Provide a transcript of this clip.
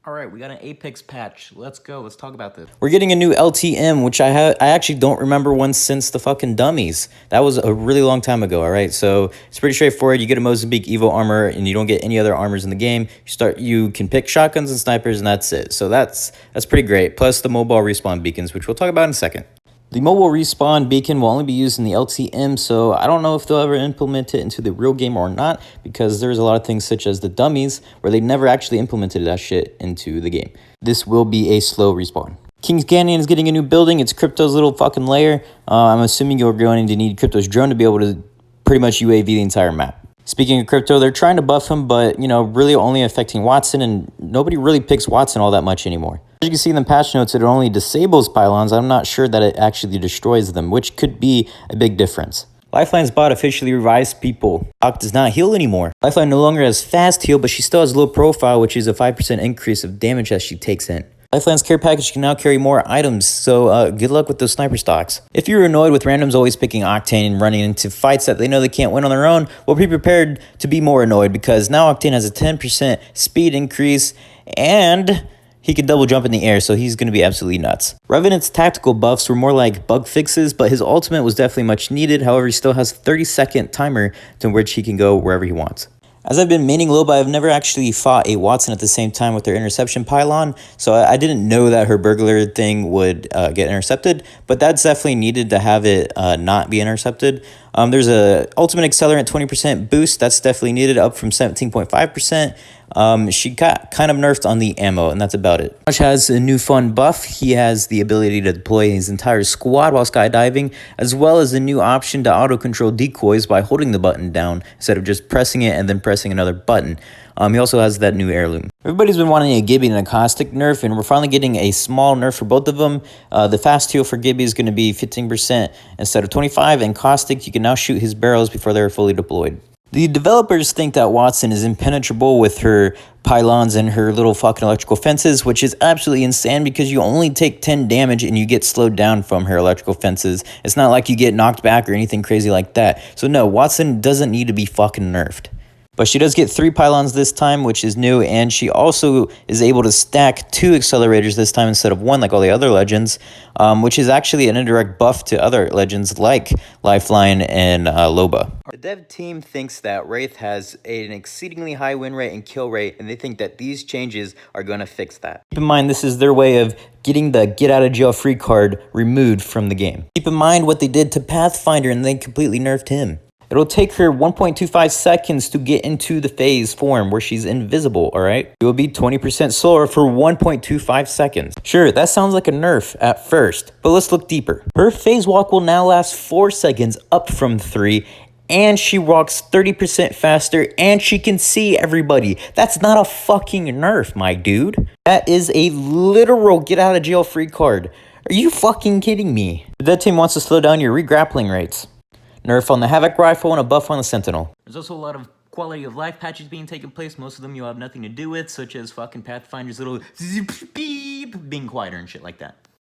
Alright, we got an Apex patch. Let's go. Let's talk about this. We're getting a new LTM, which I actually don't remember one since the fucking dummies. That was a really long time ago, all right? So it's pretty straightforward. You get a Mozambique Evo armor, and you don't get any other armors in the game. You can pick shotguns and snipers, and that's it. So that's pretty great. Plus the mobile respawn beacons, which we'll talk about in a second. The mobile respawn beacon will only be used in the LTM, so I don't know if they'll ever implement it into the real game or not, because there's a lot of things such as the dummies, where they never actually implemented that shit into the game. This will be a slow respawn. King's Canyon is getting a new building. It's Crypto's little fucking lair. I'm assuming you're going to need Crypto's drone to be able to pretty much UAV the entire map. Speaking of Crypto, they're trying to buff him, but, really only affecting Wattson, and nobody really picks Wattson all that much anymore. As you can see in the patch notes, it only disables pylons. I'm not sure that it actually destroys them, which could be a big difference. Lifeline's bot officially revised people. Doc does not heal anymore. Lifeline no longer has fast heal, but she still has low profile, which is a 5% increase of damage that she takes in. Lifeline's care package can now carry more items, so good luck with those sniper stocks. If you're annoyed with randoms always picking Octane and running into fights that they know they can't win on their own, well, be prepared to be more annoyed, because now Octane has a 10% speed increase, and he can double jump in the air, so he's going to be absolutely nuts. Revenant's tactical buffs were more like bug fixes, but his ultimate was definitely much needed. However, he still has a 30-second timer to which he can go wherever he wants. As I've been maining Loba, I've never actually fought a Wattson at the same time with their interception pylon, so I didn't know that her burglar thing would get intercepted, but that's definitely needed to have it not be intercepted. There's a ultimate accelerant 20% boost, that's definitely needed, up from 17.5%. She got kind of nerfed on the ammo, and that's about it. Josh has a new fun buff. He has the ability to deploy his entire squad while skydiving, as well as a new option to auto-control decoys by holding the button down instead of just pressing it and then pressing another button. He also has that new heirloom. Everybody's been wanting a Gibby and a Caustic nerf, and we're finally getting a small nerf for both of them. The fast heal for Gibby is going to be 15% instead of 25%, and Caustic, you can now shoot his barrels before they're fully deployed. The developers think that Wattson is impenetrable with her pylons and her little fucking electrical fences, which is absolutely insane because you only take 10 damage and you get slowed down from her electrical fences. It's not like you get knocked back or anything crazy like that. So no, Wattson doesn't need to be fucking nerfed. But she does get 3 pylons this time, which is new, and she also is able to stack 2 accelerators this time instead of 1 like all the other legends, which is actually an indirect buff to other legends like Lifeline and Loba. The dev team thinks that Wraith has an exceedingly high win rate and kill rate, and they think that these changes are going to fix that. Keep in mind, this is their way of getting the get out of jail free card removed from the game. Keep in mind what they did to Pathfinder, and they completely nerfed him. It'll take her 1.25 seconds to get into the phase form where she's invisible, alright? It will be 20% slower for 1.25 seconds. Sure, that sounds like a nerf at first, but let's look deeper. Her phase walk will now last 4 seconds, up from 3, and she walks 30% faster, and she can see everybody. That's not a fucking nerf, my dude. That is a literal get out of jail free card. Are you fucking kidding me? The dev team wants to slow down your re-grappling rates. Nerf on the Havoc rifle and a buff on the Sentinel. There's also a lot of quality of life patches being taken place. Most of them you have nothing to do with, such as fucking Pathfinder's little beep being quieter and shit like that.